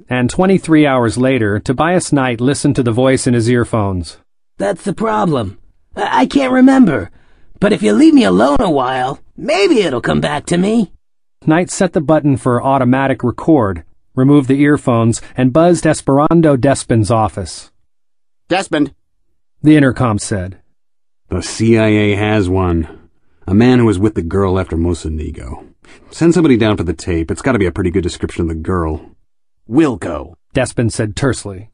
And 23 hours later, Tobias Knight listened to the voice in his earphones. That's the problem. I can't remember. But if you leave me alone a while, maybe it'll come back to me. Knight set the button for automatic record, removed the earphones, and buzzed Esperando Despin's office. Despin, the intercom said. The CIA has one. A man who was with the girl after Mocenigo. Send somebody down for the tape. It's got to be a pretty good description of the girl. We'll go, Despin said tersely.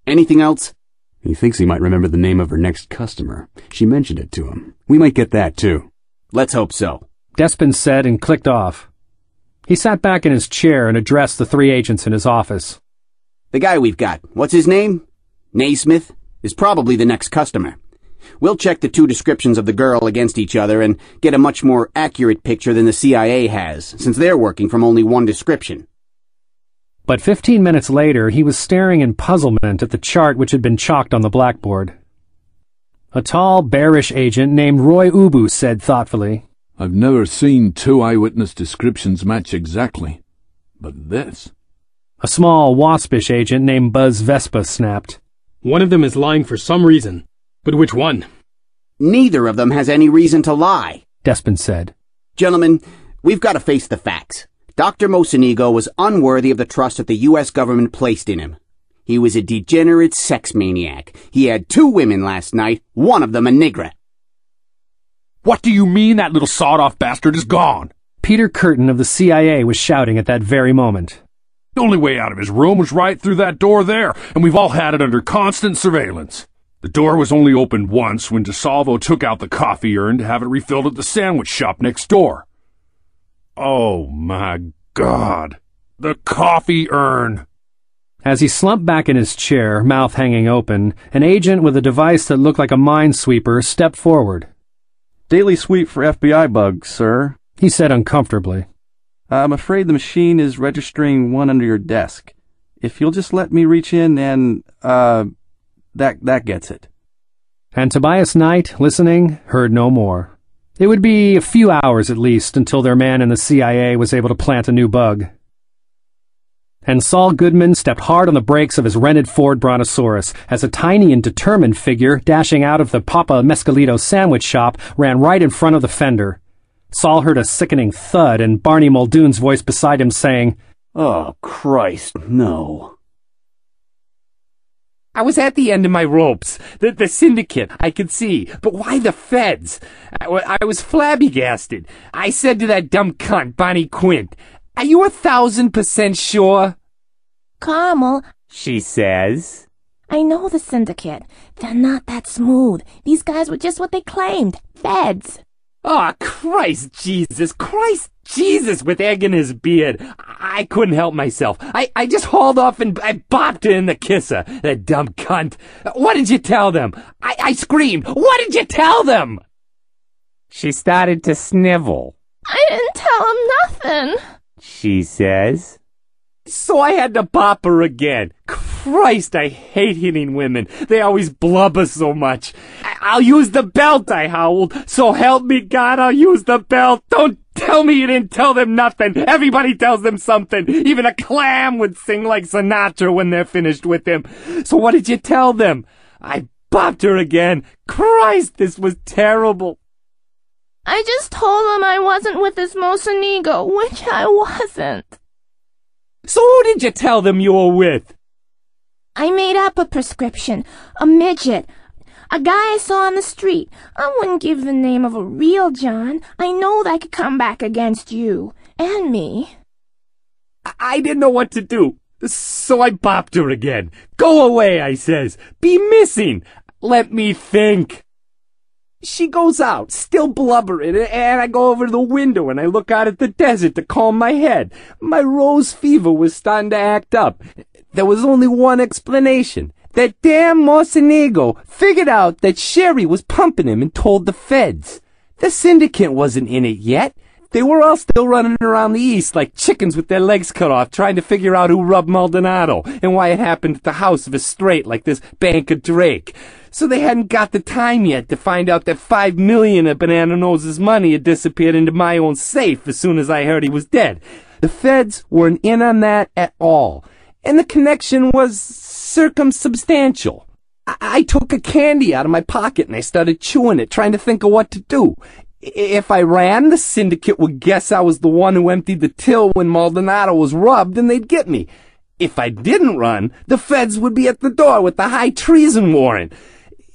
Anything else? He thinks he might remember the name of her next customer. She mentioned it to him. We might get that, too. Let's hope so, Despin said and clicked off. He sat back in his chair and addressed the 3 agents in his office. The guy we've got, what's his name? Naismith, is probably the next customer. We'll check the 2 descriptions of the girl against each other and get a much more accurate picture than the CIA has, since they're working from only 1 description. But 15 minutes later, he was staring in puzzlement at the chart which had been chalked on the blackboard. A tall, bearish agent named Roy Ubu said thoughtfully, I've never seen 2 eyewitness descriptions match exactly. But this... A small, waspish agent named Buzz Vespa snapped. One of them is lying for some reason. But which one? Neither of them has any reason to lie, Despin said. Gentlemen, we've got to face the facts. Dr. Mocenigo was unworthy of the trust that the U.S. government placed in him. He was a degenerate sex maniac. He had 2 women last night, one of them a negra. What do you mean that little sawed-off bastard is gone? Peter Curtin of the CIA was shouting at that very moment. The only way out of his room was right through that door there, and we've all had it under constant surveillance. The door was only opened once when DeSalvo took out the coffee urn to have it refilled at the sandwich shop next door. Oh, my God. The coffee urn. As he slumped back in his chair, mouth hanging open, an agent with a device that looked like a minesweeper stepped forward. Daily sweep for FBI bugs, sir, he said uncomfortably. I'm afraid the machine is registering one under your desk. If you'll just let me reach in and, that gets it. And Tobias Knight, listening, heard no more. It would be a few hours at least until their man in the CIA was able to plant a new bug. And Saul Goodman stepped hard on the brakes of his rented Ford Brontosaurus as a tiny and determined figure dashing out of the Papa Mescalito sandwich shop ran right in front of the fender. Saul heard a sickening thud and Barney Muldoon's voice beside him saying, Oh, Christ, no. I was at the end of my ropes. The syndicate, I could see. But why the feds? I was flabbergasted. I said to that dumb cunt, Bonnie Quint, Are you 1,000% sure? Carmel, she says. I know the syndicate. They're not that smooth. These guys were just what they claimed. Feds. Oh, Christ Jesus, with egg in his beard. I couldn't help myself. I just hauled off and I bopped her in the kisser, that dumb cunt. What did you tell them? I screamed. What did you tell them? She started to snivel. I didn't tell him nothing, she says. So I had to bop her again. Christ, I hate hitting women. They always blubber so much. I'll use the belt, I howled. So help me God, I'll use the belt. Don't tell me you didn't tell them nothing. Everybody tells them something. Even a clam would sing like Sinatra when they're finished with him. So what did you tell them? I bopped her again. Christ, this was terrible. I just told him I wasn't with this Mocenigo, which I wasn't. So who did you tell them you were with? I made up a prescription. A midget. A guy I saw on the street. I wouldn't give the name of a real John. I know that could come back against you. And me. I didn't know what to do. So I bopped her again. Go away, I says. Be missing. Let me think. She goes out, still blubbering, and I go over to the window and I look out at the desert to calm my head. My rose fever was starting to act up. There was only one explanation. That damn Mocenigo figured out that Sherry was pumping him and told the feds. The syndicate wasn't in it yet. They were all still running around the east like chickens with their legs cut off, trying to figure out who rubbed Maldonado and why it happened at the house of a straight like this banker Drake. So they hadn't got the time yet to find out that $5 million of Banana Nose's money had disappeared into my own safe as soon as I heard he was dead. The feds weren't in on that at all. and the connection was circumsubstantial. I took a candy out of my pocket and I started chewing it, trying to think of what to do. If I ran, the syndicate would guess I was the one who emptied the till when Maldonado was robbed and they'd get me. If I didn't run, the feds would be at the door with the high treason warrant.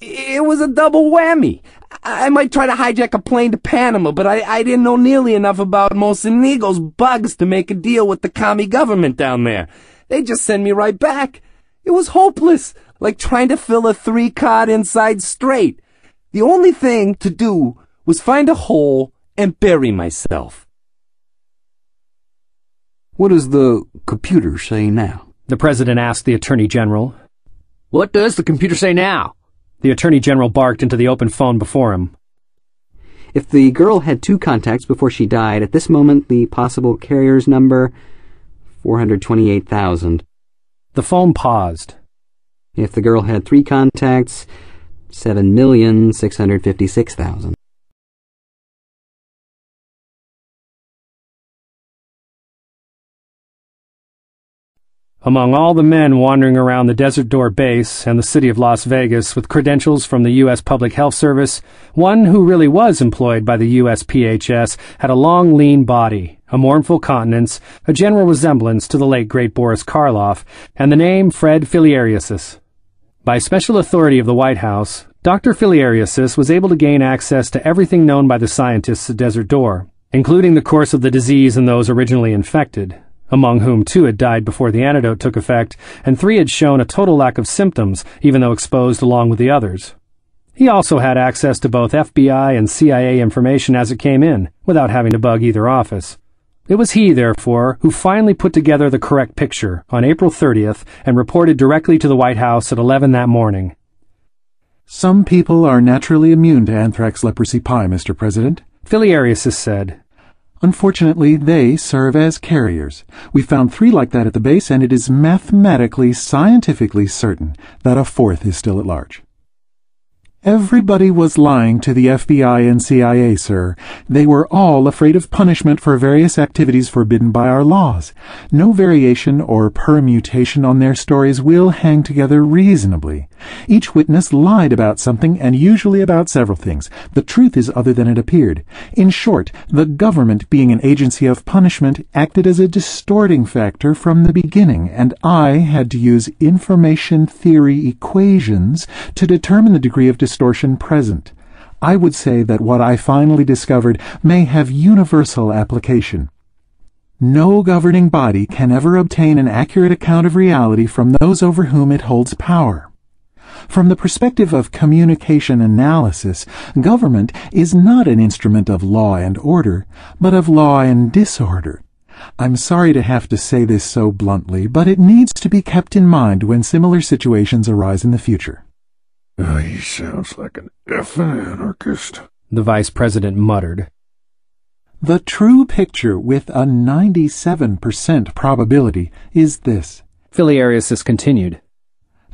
It was a double whammy. I might try to hijack a plane to Panama, but I didn't know nearly enough about Mocenigo's bugs to make a deal with the commie government down there. They'd just send me right back. It was hopeless, like trying to fill a 3-card inside straight. The only thing to do was find a hole and bury myself. What does the computer say now? The president asked the attorney general. What does the computer say now? The attorney general barked into the open phone before him. If the girl had 2 contacts before she died, at this moment the possible carrier's number, 428,000. The phone paused. If the girl had 3 contacts, 7,656,000. Among all the men wandering around the Desert Door base and the city of Las Vegas with credentials from the U.S. Public Health Service, one who really was employed by the USPHS had a long, lean body, a mournful countenance, a general resemblance to the late great Boris Karloff, and the name Fred Filariasis. By special authority of the White House, Dr. Filariasis was able to gain access to everything known by the scientists at Desert Door, including the course of the disease in those originally infected, among whom 2 had died before the antidote took effect, and 3 had shown a total lack of symptoms, even though exposed along with the others. He also had access to both FBI and CIA information as it came in, without having to bug either office. It was he, therefore, who finally put together the correct picture on April 30th and reported directly to the White House at 11 that morning. Some people are naturally immune to anthrax leprosy pie, Mr. President, Filariasis said. Unfortunately, they serve as carriers. We found 3 like that at the base, and it is mathematically, scientifically certain that a 4th is still at large. Everybody was lying to the FBI and CIA, sir. They were all afraid of punishment for various activities forbidden by our laws. No variation or permutation on their stories will hang together reasonably. Each witness lied about something, and usually about several things. The truth is other than it appeared. In short, the government, being an agency of punishment, acted as a distorting factor from the beginning, and I had to use information theory equations to determine the degree of distortion present. I would say that what I finally discovered may have universal application. No governing body can ever obtain an accurate account of reality from those over whom it holds power. From the perspective of communication analysis, government is not an instrument of law and order, but of law and disorder. I'm sorry to have to say this so bluntly, but it needs to be kept in mind when similar situations arise in the future. He sounds like an effing anarchist, the vice president muttered. The true picture with a 97% probability is this. Filariasis continued.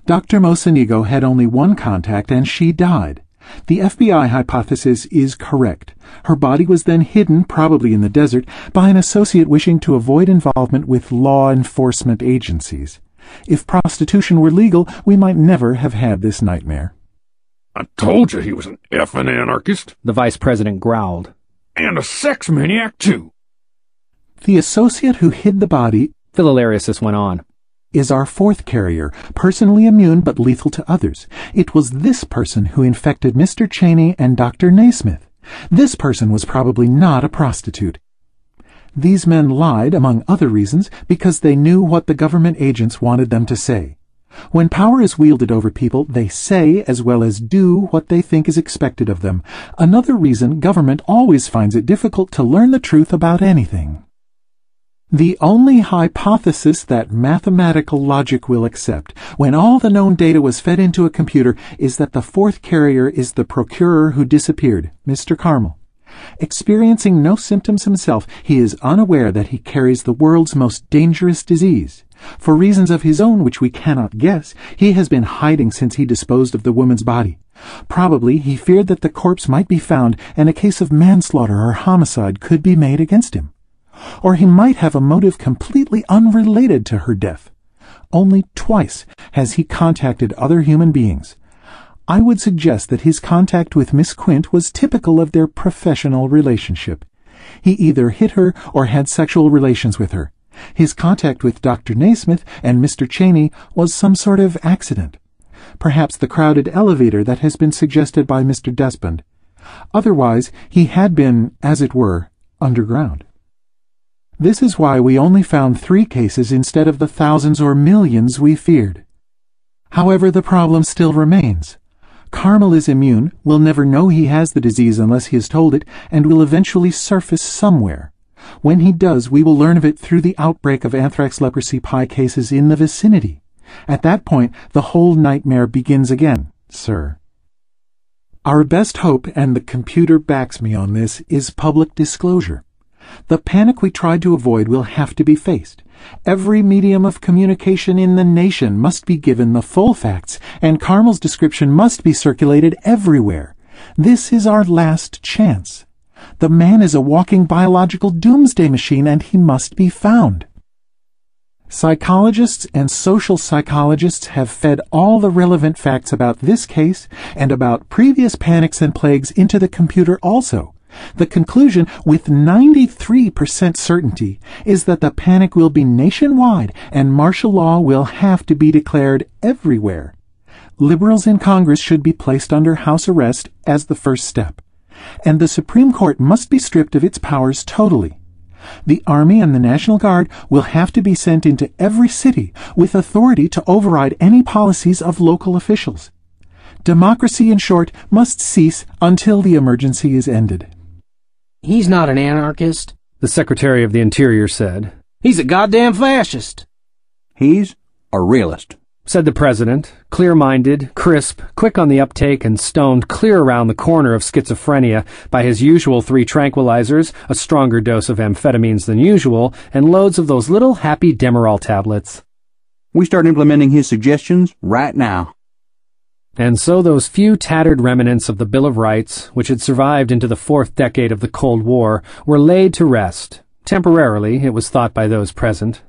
Dr. Mocenigo had only 1 contact and she died. The FBI hypothesis is correct. Her body was then hidden, probably in the desert, by an associate wishing to avoid involvement with law enforcement agencies. If prostitution were legal, we might never have had this nightmare. I told you he was an effing anarchist, the vice president growled. And a sex maniac, too. The associate who hid the body, Filariasis went on, is our 4th carrier, personally immune but lethal to others. It was this person who infected Mr. Cheney and Dr. Naismith. This person was probably not a prostitute. These men lied, among other reasons, because they knew what the government agents wanted them to say. When power is wielded over people, they say as well as do what they think is expected of them. Another reason government always finds it difficult to learn the truth about anything. The only hypothesis that mathematical logic will accept, when all the known data was fed into a computer, is that the 4th carrier is the procurer who disappeared, Mr. Carmel. Experiencing no symptoms himself, he is unaware that he carries the world's most dangerous disease. For reasons of his own which we cannot guess, he has been hiding since he disposed of the woman's body. Probably he feared that the corpse might be found and a case of manslaughter or homicide could be made against him. Or he might have a motive completely unrelated to her death. only twice has he contacted other human beings. I would suggest that his contact with Miss Quint was typical of their professional relationship. He either hit her or had sexual relations with her. His contact with Dr. Naismith and Mr. Cheney was some sort of accident. Perhaps the crowded elevator that has been suggested by Mr. Despond. Otherwise, he had been, as it were, underground. This is why we only found 3 cases instead of the thousands or millions we feared. However, the problem still remains. Carmel is immune, will never know he has the disease unless he is told it, and will eventually surface somewhere. When he does, we will learn of it through the outbreak of anthrax leprosy pie cases in the vicinity. At that point, the whole nightmare begins again, sir. Our best hope, and the computer backs me on this, is public disclosure. The panic we tried to avoid will have to be faced. Every medium of communication in the nation must be given the full facts, and Carmel's description must be circulated everywhere. This is our last chance. The man is a walking biological doomsday machine, and he must be found. Psychologists and social psychologists have fed all the relevant facts about this case and about previous panics and plagues into the computer also. The conclusion, with 93% certainty, is that the panic will be nationwide and martial law will have to be declared everywhere. Liberals in Congress should be placed under house arrest as the first step, and the Supreme Court must be stripped of its powers totally. The Army and the National Guard will have to be sent into every city with authority to override any policies of local officials. Democracy, in short, must cease until the emergency is ended. He's not an anarchist, the Secretary of the Interior said. He's a goddamn fascist. He's a realist, said the President, clear-minded, crisp, quick on the uptake, and stoned clear around the corner of schizophrenia by his usual 3 tranquilizers, a stronger dose of amphetamines than usual, and loads of those little happy Demerol tablets. We start implementing his suggestions right now. And so those few tattered remnants of the Bill of Rights, which had survived into the 4th decade of the Cold War, were laid to rest. Temporarily, it was thought by those present.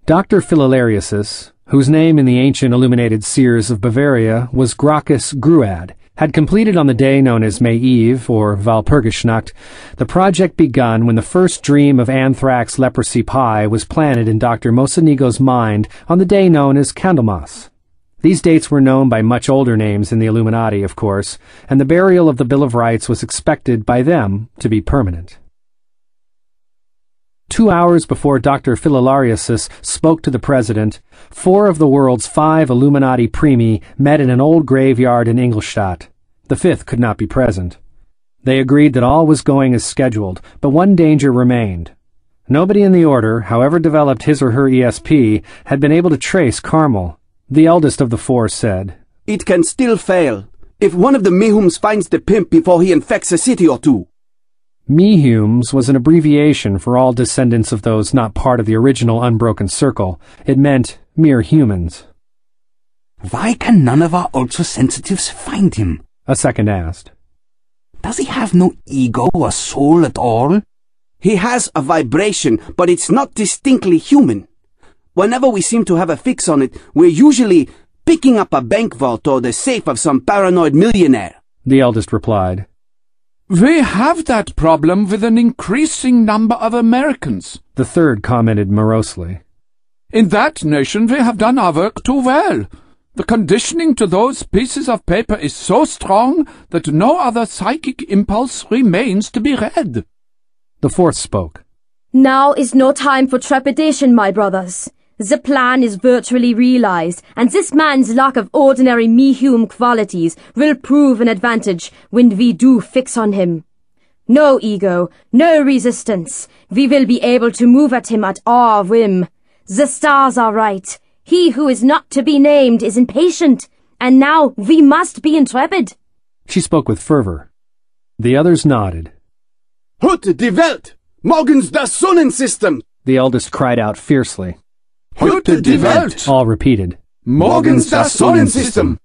Dr. Philolarius, whose name in the ancient illuminated seers of Bavaria was Gracchus Gruad, had completed on the day known as May Eve, or Walpurgisnacht, the project begun when the first dream of anthrax leprosy pie was planted in Dr. Mocenigo's mind on the day known as Candlemas. These dates were known by much older names in the Illuminati, of course, and the burial of the Bill of Rights was expected by them to be permanent. 2 hours before Dr. Philolarius spoke to the President, 4 of the world's 5 Illuminati primi met in an old graveyard in Ingolstadt. The 5th could not be present. They agreed that all was going as scheduled, but one danger remained. Nobody in the Order, however developed his or her ESP, had been able to trace Carmel. The eldest of the 4 said, "It can still fail, if one of the Mehums finds the pimp before he infects a city or 2. Mehums was an abbreviation for all descendants of those not part of the original Unbroken Circle. It meant mere humans. Why can none of our ultra-sensitives find him? A second asked. Does he have no ego or soul at all? He has a vibration, but it's not distinctly human. Whenever we seem to have a fix on it, we're usually picking up a bank vault or the safe of some paranoid millionaire," the eldest replied. "We have that problem with an increasing number of Americans," the third commented morosely. "In that nation we have done our work too well. The conditioning to those pieces of paper is so strong that no other psychic impulse remains to be read." The 4th spoke. "Now is no time for trepidation, my brothers. The plan is virtually realized, and this man's lack of ordinary Mehum qualities will prove an advantage when we do fix on him. No ego, no resistance. We will be able to move at him at our whim. The stars are right. He who is not to be named is impatient, and now we must be intrepid." She spoke with fervor. The others nodded. "Heute die Welt! Morgens das Sonnensystem!" the eldest cried out fiercely. "Heute die Welt!" all repeated. "Morgens das Sonnensystem!"